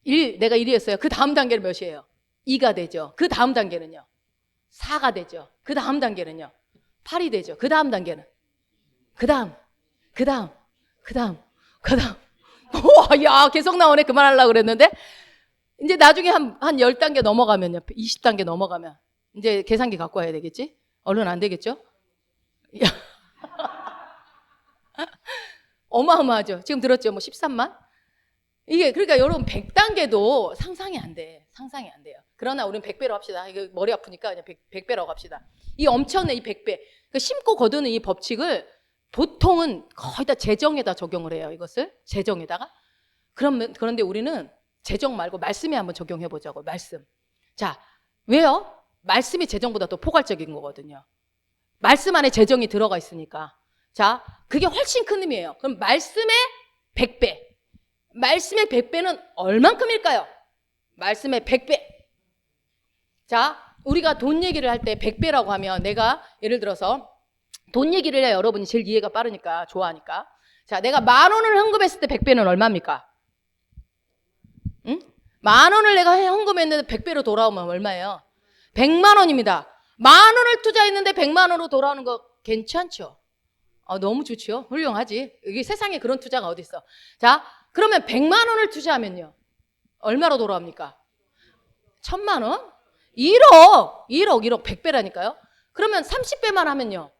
내가 1이었어요. 그 다음 단계는 몇이에요? 2가 되죠. 그 다음 단계는요? 4가 되죠. 그 다음 단계는요? 8이 되죠. 그 다음 단계는? 그 다음. 우와, 야, 계속 나오네. 그만하려고 그랬는데. 이제 나중에 한 10단계 넘어가면요. 20단계 넘어가면. 이제 계산기 갖고 와야 되겠지? 얼른 안 되겠죠? 어마어마하죠. 지금 들었죠? 13만? 이게, 그러니까 여러분 100단계도 상상이 안 돼. 상상이 안 돼요. 그러나 우리는 100배로 합시다. 이거 머리 아프니까 그냥 100배라고 합시다. 이 엄청난 이 100배. 그 심고 거두는 이 법칙을 보통은 거의 다 재정에다 적용을 해요. 이것을 재정에다가. 그런데 우리는 재정 말고 말씀에 한번 적용해 보자고. 말씀. 자, 왜요? 말씀이 재정보다 더 포괄적인 거거든요. 말씀 안에 재정이 들어가 있으니까. 자, 그게 훨씬 큰 의미예요. 그럼 말씀의 100배. 말씀의 100배는 얼만큼일까요? 말씀의 100배. 자, 우리가 돈 얘기를 할 때 100배라고 하면 내가 예를 들어서 돈 얘기를 해야 여러분이 제일 이해가 빠르니까 좋아하니까. 자, 내가 10,000원을 헌금했을 때 100배는 얼마입니까? 응? 10,000원을 내가 헌금했는데 100배로 돌아오면 얼마예요? 100만 원입니다. 10,000원을 투자했는데 100만 원으로 돌아오는 거 괜찮죠? 너무 좋죠? 훌륭하지? 여기 세상에 그런 투자가 어디 있어? 자, 그러면 100만 원을 투자하면요. 얼마로 돌아옵니까? 1,000만 원? 1억, 100배라니까요. 그러면 30배만 하면요.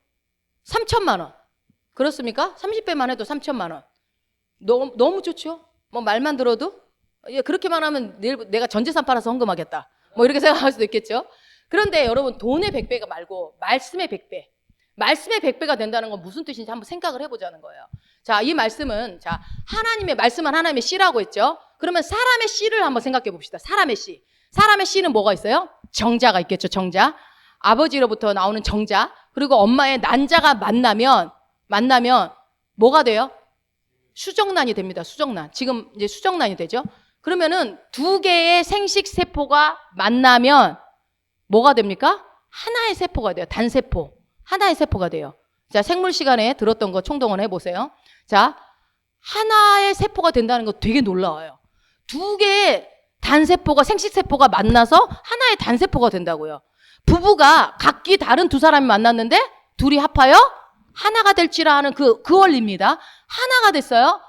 3,000만 원. 그렇습니까? 30배만 해도 3,000만 원. 너무 좋죠? 뭐 말만 들어도? 그렇게만 하면 내일 내가 전 재산 팔아서 헌금하겠다. 뭐 이렇게 생각할 수도 있겠죠? 그런데 여러분 돈의 100배가 말고 말씀의 100배. 말씀의 100배가 된다는 건 무슨 뜻인지 한번 생각을 해보자는 거예요. 자, 이 말씀은 자 하나님의 말씀은 하나님의 씨라고 했죠. 그러면 사람의 씨를 한번 생각해 봅시다. 사람의 씨. 사람의 씨는 뭐가 있어요? 정자가 있겠죠. 정자. 아버지로부터 나오는 정자. 그리고 엄마의 난자가 만나면 뭐가 돼요? 수정란이 됩니다. 수정란. 지금 이제 수정란이 되죠. 그러면은 두 개의 생식 세포가 만나면 뭐가 됩니까? 하나의 세포가 돼요. 단세포. 하나의 세포가 돼요. 자, 생물 시간에 들었던 거 총동원 해보세요. 자, 하나의 세포가 된다는 거 되게 놀라워요. 두 개의 단세포가, 생식세포가 만나서 하나의 단세포가 된다고요. 부부가 각기 다른 두 사람이 만났는데 둘이 합하여 하나가 될지라 하는 그 원리입니다. 하나가 됐어요.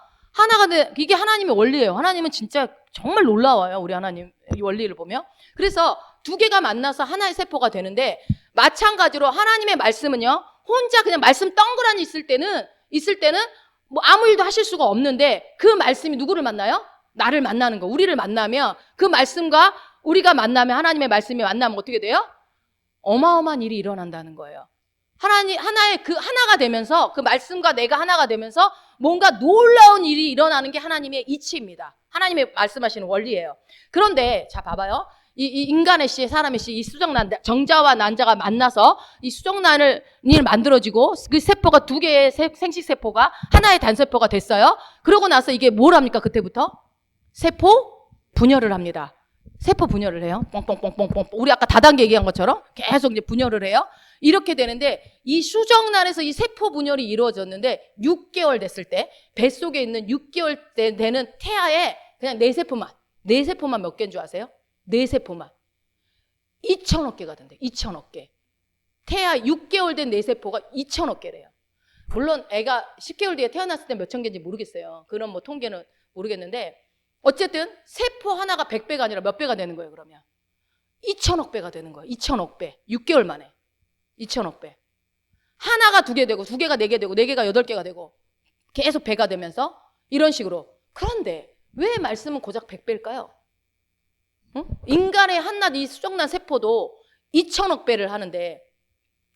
이게 하나님의 원리예요. 하나님은 진짜 정말 놀라워요. 우리 하나님 이 원리를 보면. 그래서 두 개가 만나서 하나의 세포가 되는데 마찬가지로 하나님의 말씀은요. 혼자 그냥 말씀 덩그러니 있을 때는 뭐 아무 일도 하실 수가 없는데 그 말씀이 누구를 만나요? 나를 만나는 거. 우리를 만나면 그 말씀과 우리가 만나면 하나님의 말씀이 만나면 어떻게 돼요? 어마어마한 일이 일어난다는 거예요. 하나가 되면서 그 말씀과 내가 하나가 되면서 뭔가 놀라운 일이 일어나는 게 하나님의 이치입니다. 하나님의 말씀하시는 원리예요. 그런데 자 봐봐요. 이 인간의 씨, 사람의 씨, 이 수정란, 정자와 난자가 만나서 이 수정란을 만들어지고 그 세포가 두 개의 생식세포가 하나의 단세포가 됐어요. 그러고 나서 이게 뭘 합니까? 그때부터? 세포 분열을 합니다. 세포 분열을 해요. 뽕뽕뽕뽕뽕. 우리 아까 다단계 얘기한 것처럼 계속 이제 분열을 해요. 이렇게 되는데 이 수정란에서 이 세포 분열이 이루어졌는데 6개월 됐을 때 뱃속에 있는 6개월 때 되는 태아에 그냥 네 세포만 몇 개인 줄 아세요? 네 세포만 2,000억 개가 된대. 2,000억 개. 태아 6개월 된 네 세포가 2,000억 개래요. 물론 애가 10개월 뒤에 태어났을 때 몇천 개인지 모르겠어요. 그런 뭐 통계는 모르겠는데 어쨌든 세포 하나가 100배가 아니라 몇 배가 되는 거예요, 그러면? 2,000억 배가 되는 거예요. 2,000억 배. 6개월 만에. 2,000억 배. 하나가 2개 되고, 2개가 4개 되고, 4개가 8개가 되고, 계속 배가 되면서 이런 식으로. 그런데 왜 말씀은 고작 100배일까요? 응? 인간의 한낱 이 수정란 세포도 2,000억 배를 하는데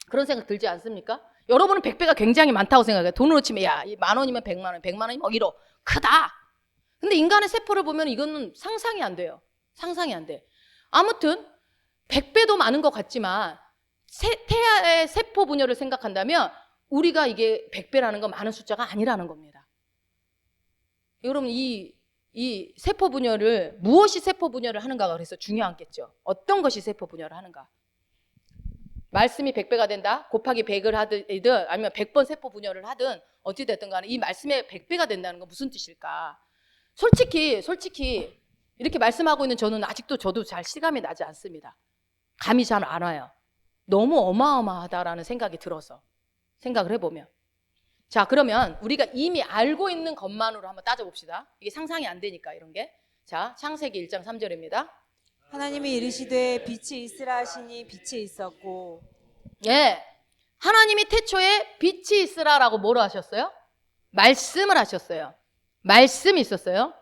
그런 생각 들지 않습니까? 여러분은 100배가 굉장히 많다고 생각해요. 돈으로 치면 야, 10,000원이면 100만 원, 100만 원이면 1억. 크다. 근데 인간의 세포를 보면 이거는 상상이 안 돼요. 상상이 안 돼. 아무튼 100배도 많은 것 같지만 태아의 세포 분열을 생각한다면 우리가 이게 100배라는 건 많은 숫자가 아니라는 겁니다. 여러분 이 세포 분열을 무엇이 세포 분열을 하는가가 그래서 중요하겠죠. 어떤 것이 세포 분열을 하는가. 말씀이 100배가 된다. 곱하기 100을 하든 아니면 100번 세포 분열을 하든 어찌 됐든 간에 이 말씀의 100배가 된다는 건 무슨 뜻일까? 솔직히 이렇게 말씀하고 있는 저는 아직도 저도 잘 실감이 나지 않습니다. 감이 잘 안 와요. 너무 어마어마하다라는 생각이 들어서 생각을 해보면 자 그러면 우리가 이미 알고 있는 것만으로 한번 따져봅시다. 이게 상상이 안 되니까 이런 게. 자 창세기 1장 3절입니다. 하나님이 이르시되 빛이 있으라 하시니 빛이 있었고. 예, 하나님이 태초에 빛이 있으라라고 뭐로 하셨어요? 말씀을 하셨어요. 말씀이 있었어요.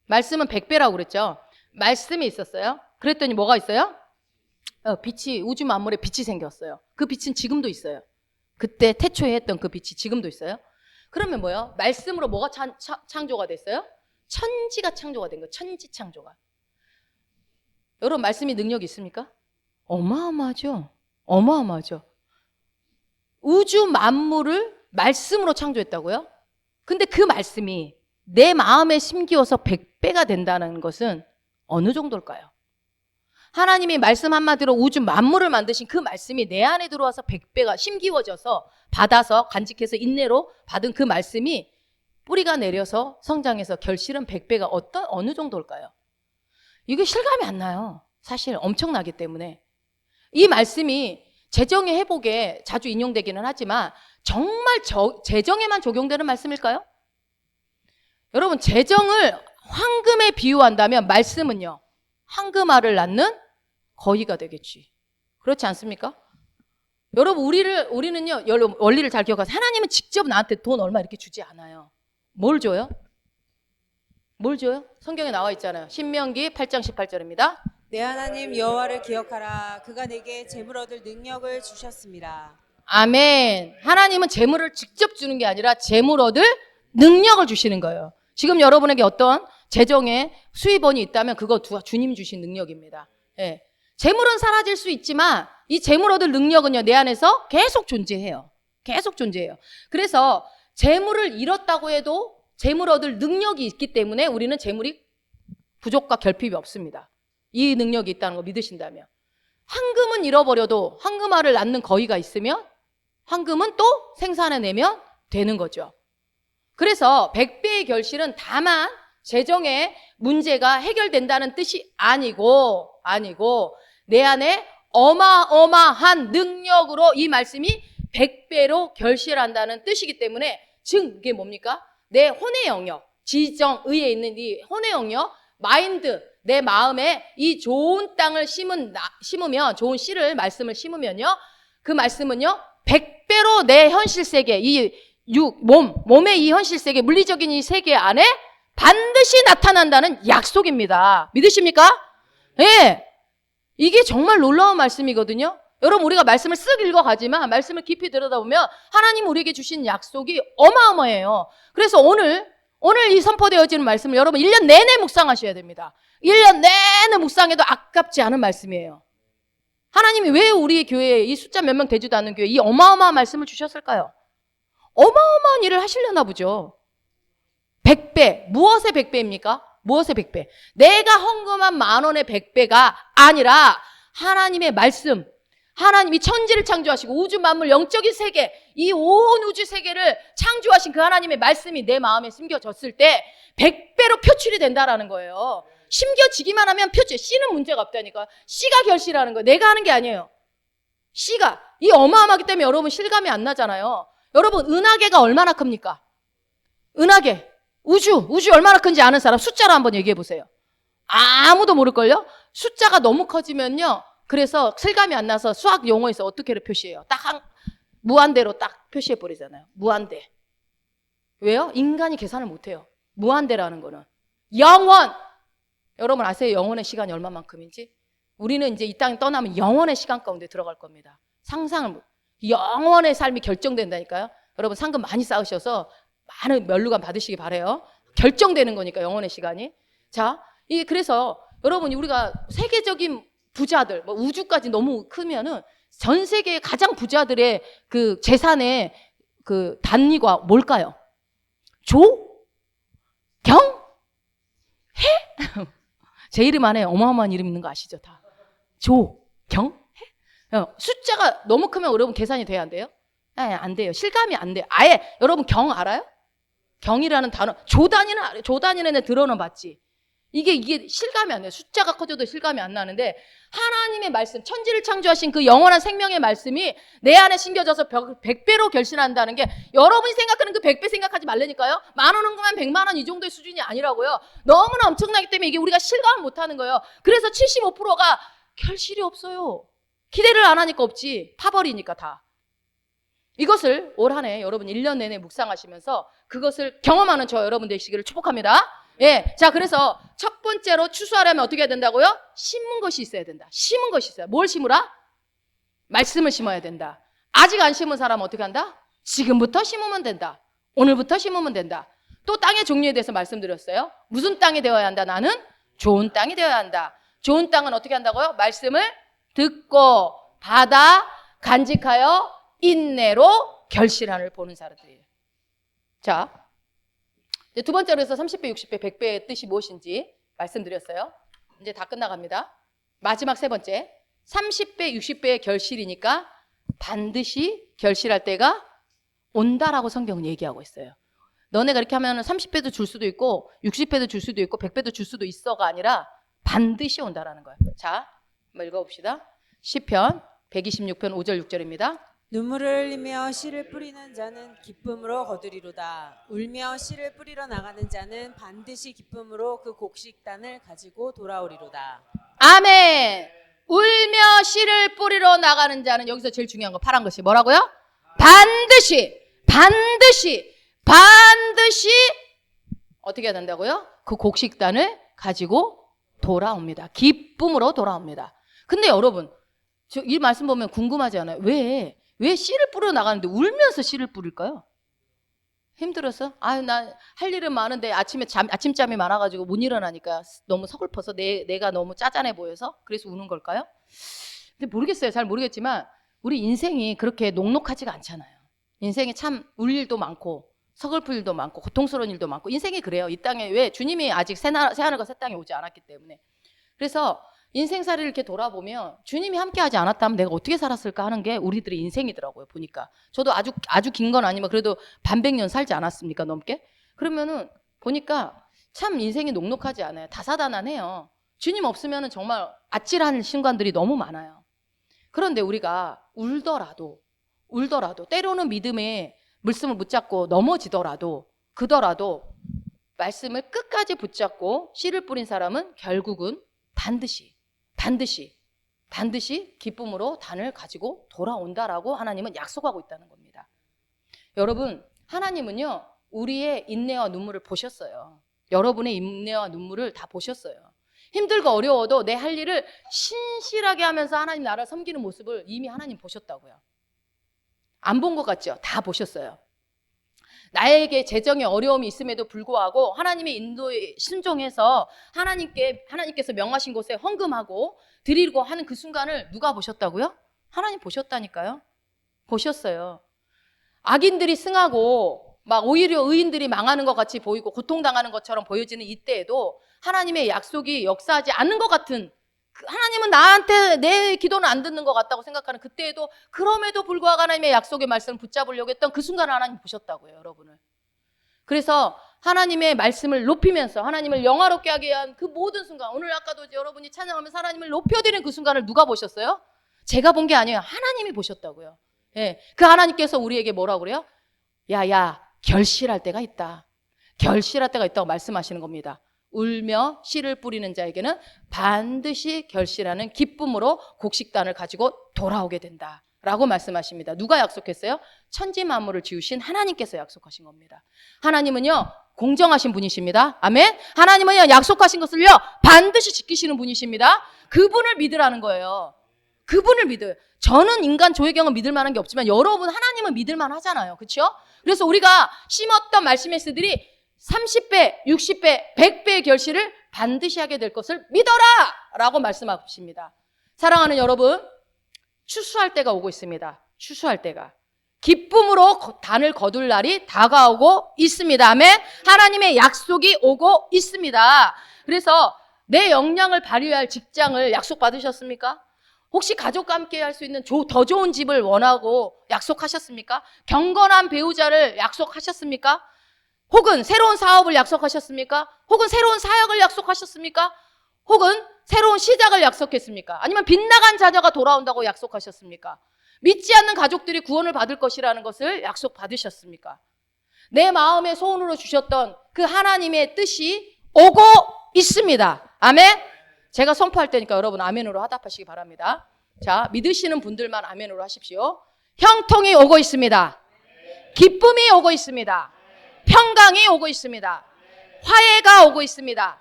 말씀은 100배라고 그랬죠. 말씀이 있었어요. 그랬더니 뭐가 있어요? 빛이, 우주 만물에 빛이 생겼어요. 그 빛은 지금도 있어요. 그때 태초에 했던 그 빛이 지금도 있어요. 그러면 뭐예요? 말씀으로 뭐가 창조가 됐어요? 천지가 창조가 된 거예요. 천지 창조가. 여러분, 말씀이 능력이 있습니까? 어마어마하죠. 어마어마하죠. 우주 만물을 말씀으로 창조했다고요? 근데 그 말씀이 내 마음에 심기어서 100배가 된다는 것은 어느 정도일까요? 하나님이 말씀 한마디로 우주 만물을 만드신 그 말씀이 내 안에 들어와서 100배가 심기워져서 받아서 간직해서 인내로 받은 그 말씀이 뿌리가 내려서 성장해서 결실은 100배가 어느 정도일까요? 이게 실감이 안 나요. 사실 엄청나기 때문에. 이 말씀이 재정의 회복에 자주 인용되기는 하지만 정말 재정에만 적용되는 말씀일까요? 여러분, 재정을 황금에 비유한다면 말씀은요, 황금알을 낳는 거위가 되겠지. 그렇지 않습니까? 여러분, 우리는요, 여러분, 원리를 잘 기억하세요. 하나님은 직접 나한테 돈 얼마 이렇게 주지 않아요. 뭘 줘요? 뭘 줘요? 성경에 나와 있잖아요. 신명기 8장 18절입니다. 내 하나님 여호와를 기억하라. 그가 내게 재물 얻을 능력을 주셨습니다. 아멘. 하나님은 재물을 직접 주는 게 아니라 재물 얻을 능력을 주시는 거예요. 지금 여러분에게 어떤 재정에 수입원이 있다면 그거 주님 주신 능력입니다. 예. 재물은 사라질 수 있지만 이 재물 얻을 능력은요, 내 안에서 계속 존재해요. 계속 존재해요. 그래서 재물을 잃었다고 해도 재물 얻을 능력이 있기 때문에 우리는 재물이 부족과 결핍이 없습니다. 이 능력이 있다는 거 믿으신다면. 황금은 잃어버려도 황금알을 낳는 거위가 있으면 황금은 또 생산해내면 되는 거죠. 그래서 100배의 결실은 다만 재정의 문제가 해결된다는 뜻이 아니고 내 안에 어마어마한 능력으로 이 말씀이 100배로 결실한다는 뜻이기 때문에, 즉 이게 뭡니까? 내 혼의 영역, 지정, 의에 있는 이 혼의 영역, 마인드, 내 마음에 이 좋은 땅을 심으면, 좋은 씨를, 말씀을 심으면요, 그 말씀은요 100배로 내 현실 세계, 이 몸의 이 현실 세계, 물리적인 이 세계 안에 반드시 나타난다는 약속입니다. 믿으십니까? 예. 이게 정말 놀라운 말씀이거든요. 여러분, 우리가 말씀을 쓱 읽어가지만 말씀을 깊이 들여다보면 하나님 우리에게 주신 약속이 어마어마해요. 그래서 오늘 이 선포되어지는 말씀을 여러분 1년 내내 묵상하셔야 됩니다. 1년 내내 묵상해도 아깝지 않은 말씀이에요. 하나님이 왜 우리 교회에 이 숫자 몇 명 되지도 않는 교회에 이 어마어마한 말씀을 주셨을까요? 어마어마한 일을 하시려나 보죠. 100배, 무엇의 100배입니까? 무엇의 100배? 내가 헌금한 10,000원의 100배가 아니라 하나님의 말씀, 하나님이 천지를 창조하시고 우주 만물 영적인 세계, 이 온 우주 세계를 창조하신 그 하나님의 말씀이 내 마음에 심겨졌을 때 100배로 표출이 된다라는 거예요. 심겨지기만 하면 표출, 씨는 문제가 없다니까. 씨가 결실하는 거예요. 내가 하는 게 아니에요. 씨가. 이 어마어마하기 때문에 여러분 실감이 안 나잖아요. 여러분, 은하계가 얼마나 큽니까? 은하계. 우주 얼마나 큰지 아는 사람 숫자로 한번 얘기해 보세요. 아무도 모를걸요? 숫자가 너무 커지면요, 그래서 실감이 안 나서 수학 용어에서 어떻게 표시해요? 딱 무한대로 딱 표시해 버리잖아요. 무한대. 왜요? 인간이 계산을 못해요. 무한대라는 거는 영원. 여러분 아세요? 영원의 시간이 얼마만큼인지? 우리는 이제 이 땅에 떠나면 영원의 시간 가운데 들어갈 겁니다. 상상을 영원의 삶이 결정된다니까요. 여러분 상금 많이 쌓으셔서 많은 면류관 받으시기 바래요. 결정되는 거니까 영원의 시간이. 자, 그래서 여러분, 우리가 세계적인 부자들, 뭐 우주까지 너무 크면은 전 세계의 가장 부자들의 그 재산의 그 단위가 뭘까요? 조? 경? 해? 제 이름 안에 어마어마한 이름 있는 거 아시죠? 다. 조, 경, 해? 숫자가 너무 크면 여러분 계산이 돼야 안 돼요? 네, 안 돼요. 실감이 안 돼요. 아예 여러분 경 알아요? 경이라는 단어, 조 단위는 들어는 봤지. 이게 실감이 안 돼요. 숫자가 커져도 실감이 안 나는데 하나님의 말씀, 천지를 창조하신 그 영원한 생명의 말씀이 내 안에 심겨져서 100배로 결실한다는 게, 여러분이 생각하는 그 100배 생각하지 말라니까요. 10,000원 헌금한 100만 원 이 정도의 수준이 아니라고요. 너무나 엄청나기 때문에 이게 우리가 실감을 못하는 거예요. 그래서 75%가 결실이 없어요. 기대를 안 하니까 없지. 파버리니까 다. 이것을 올 한 해 여러분 1년 내내 묵상하시면서 그것을 경험하는 저 여러분 되시기를 축복합니다. 예. 자, 그래서 첫 번째로 추수하려면 어떻게 해야 된다고요? 심은 것이 있어야 된다. 심은 것이 있어야. 뭘 심으라? 말씀을 심어야 된다. 아직 안 심은 사람은 어떻게 한다? 지금부터 심으면 된다. 오늘부터 심으면 된다. 또 땅의 종류에 대해서 말씀드렸어요. 무슨 땅이 되어야 한다? 나는 좋은 땅이 되어야 한다. 좋은 땅은 어떻게 한다고요? 말씀을 듣고 받아 간직하여 인내로 결실함을 보는 사람들이에요. 자, 이제 두 번째로 해서 30배, 60배, 100배의 뜻이 무엇인지 말씀드렸어요. 이제 다 끝나갑니다. 마지막 세 번째, 30배, 60배의 결실이니까 반드시 결실할 때가 온다라고 성경은 얘기하고 있어요. 너네가 이렇게 하면 30배도 줄 수도 있고 60배도 줄 수도 있고 100배도 줄 수도 있어가 아니라 반드시 온다라는 거예요. 자, 한번 읽어봅시다. 시편 126편 5절 6절입니다. 눈물을 흘리며 씨를 뿌리는 자는 기쁨으로 거두리로다. 울며 씨를 뿌리러 나가는 자는 반드시 기쁨으로 그 곡식단을 가지고 돌아오리로다. 아멘. 울며 씨를 뿌리러 나가는 자는, 여기서 제일 중요한 거 파란 것이 뭐라고요? 반드시 어떻게 해야 된다고요? 그 곡식단을 가지고 돌아옵니다. 기쁨으로 돌아옵니다. 근데 여러분, 저 이 말씀 보면 궁금하지 않아요? 왜 씨를 뿌려 나가는데 울면서 씨를 뿌릴까요? 힘들어서? 아유, 나 할 일은 많은데 아침잠이 많아가지고 못 일어나니까 너무 서글퍼서 내가 너무 짜잔해 보여서 그래서 우는 걸까요? 근데 모르겠어요. 잘 모르겠지만 우리 인생이 그렇게 녹록하지가 않잖아요. 인생에 참 울 일도 많고 서글플 일도 많고 고통스러운 일도 많고 인생이 그래요. 이 땅에 왜 주님이 아직 새하늘과 새 땅에 오지 않았기 때문에. 그래서 인생살이를 이렇게 돌아보면 주님이 함께하지 않았다면 내가 어떻게 살았을까 하는 게 우리들의 인생이더라고요. 보니까 저도 아주 긴 건 아니면 그래도 반백년 살지 않았습니까? 넘게. 그러면은 보니까 참 인생이 녹록하지 않아요. 다사다난해요. 주님 없으면은 정말 아찔한 순간들이 너무 많아요. 그런데 우리가 울더라도 때로는 믿음의 물씀을 붙잡고 넘어지더라도 그더라도 말씀을 끝까지 붙잡고 씨를 뿌린 사람은 결국은 반드시 기쁨으로 단을 가지고 돌아온다라고 하나님은 약속하고 있다는 겁니다. 여러분, 하나님은요, 우리의 인내와 눈물을 보셨어요. 여러분의 인내와 눈물을 다 보셨어요. 힘들고 어려워도 내 할 일을 신실하게 하면서 하나님 나라를 섬기는 모습을 이미 하나님 보셨다고요. 안 본 것 같죠? 다 보셨어요. 나에게 재정의 어려움이 있음에도 불구하고 하나님의 인도에 순종해서 하나님께서 명하신 곳에 헌금하고 드리고 하는 그 순간을 누가 보셨다고요? 하나님 보셨다니까요. 보셨어요. 악인들이 승하고 막 오히려 의인들이 망하는 것 같이 보이고 고통당하는 것처럼 보여지는 이때에도 하나님의 약속이 역사하지 않는 것 같은, 하나님은 나한테 내 기도는 안 듣는 것 같다고 생각하는 그때에도 그럼에도 불구하고 하나님의 약속의 말씀을 붙잡으려고 했던 그 순간을 하나님 보셨다고요, 여러분을. 그래서 하나님의 말씀을 높이면서 하나님을 영화롭게 하게 한 그 모든 순간, 오늘 아까도 여러분이 찬양하면서 하나님을 높여드리는 그 순간을 누가 보셨어요? 제가 본 게 아니에요. 하나님이 보셨다고요. 예, 그 하나님께서 우리에게 뭐라고 그래요? 야, 결실할 때가 있다. 결실할 때가 있다고 말씀하시는 겁니다. 울며 씨를 뿌리는 자에게는 반드시 결실하는 기쁨으로 곡식단을 가지고 돌아오게 된다 라고 말씀하십니다. 누가 약속했어요? 천지 만물을 지으신 하나님께서 약속하신 겁니다. 하나님은요, 공정하신 분이십니다. 아멘. 하나님은요, 약속하신 것을요 반드시 지키시는 분이십니다. 그분을 믿으라는 거예요. 그분을 믿어요. 저는 인간 조혜경은 믿을 만한 게 없지만 여러분 하나님은 믿을 만하잖아요. 그렇죠? 그래서 우리가 심었던 말씀의 씨들이 30배, 60배, 100배의 결실을 반드시 하게 될 것을 믿어라! 라고 말씀하십니다. 사랑하는 여러분, 추수할 때가 오고 있습니다. 추수할 때가. 기쁨으로 단을 거둘 날이 다가오고 있습니다. 아멘? 하나님의 약속이 오고 있습니다. 그래서 내 역량을 발휘할 직장을 약속받으셨습니까? 혹시 가족과 함께 할 수 있는 더 좋은 집을 원하고 약속하셨습니까? 경건한 배우자를 약속하셨습니까? 혹은 새로운 사업을 약속하셨습니까? 혹은 새로운 사역을 약속하셨습니까? 혹은 새로운 시작을 약속했습니까? 아니면 빗나간 자녀가 돌아온다고 약속하셨습니까? 믿지 않는 가족들이 구원을 받을 것이라는 것을 약속받으셨습니까? 내 마음의 소원으로 주셨던 그 하나님의 뜻이 오고 있습니다. 아멘? 제가 선포할 테니까 여러분 아멘으로 화답하시기 바랍니다. 자, 믿으시는 분들만 아멘으로 하십시오. 형통이 오고 있습니다. 기쁨이 오고 있습니다. 평강이 오고 있습니다. 화해가 오고 있습니다.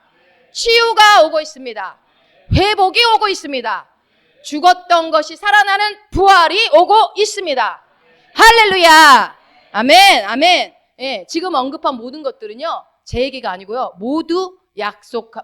치유가 오고 있습니다. 회복이 오고 있습니다. 죽었던 것이 살아나는 부활이 오고 있습니다. 할렐루야. 아멘. 아멘. 예, 지금 언급한 모든 것들은요, 제 얘기가 아니고요, 모두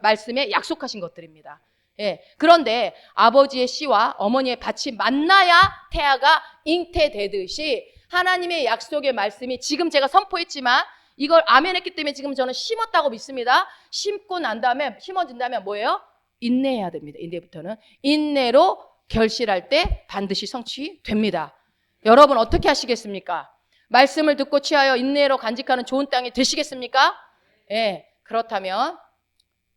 말씀에 약속하신 것들입니다. 예, 그런데 아버지의 씨와 어머니의 밭이 만나야 태아가 잉태되듯이 하나님의 약속의 말씀이 지금 제가 선포했지만 이걸 아멘했기 때문에 지금 저는 심었다고 믿습니다. 심고 난 다음에 심어진 다음에 뭐예요? 인내해야 됩니다. 이제부터는 인내로 결실할 때 반드시 성취됩니다. 여러분 어떻게 하시겠습니까? 말씀을 듣고 취하여 인내로 간직하는 좋은 땅이 되시겠습니까? 예, 그렇다면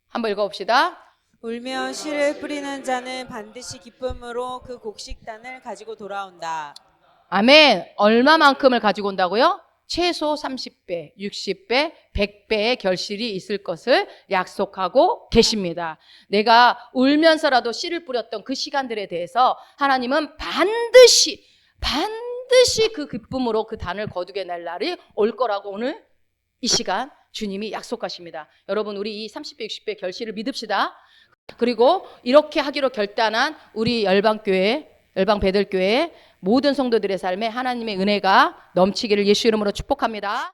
한번 읽어봅시다. 울며 씨를 뿌리는 자는 반드시 기쁨으로 그 곡식단을 가지고 돌아온다. 아멘. 얼마만큼을 가지고 온다고요? 최소 30배, 60배, 100배의 결실이 있을 것을 약속하고 계십니다. 내가 울면서라도 씨를 뿌렸던 그 시간들에 대해서 하나님은 반드시 그 기쁨으로 그 단을 거두게 낼 날이 올 거라고 오늘 이 시간 주님이 약속하십니다. 여러분 우리 이 30배, 60배 결실을 믿읍시다. 그리고 이렇게 하기로 결단한 우리 열방교회, 열방배들교회 모든 성도들의 삶에 하나님의 은혜가 넘치기를 예수 이름으로 축복합니다.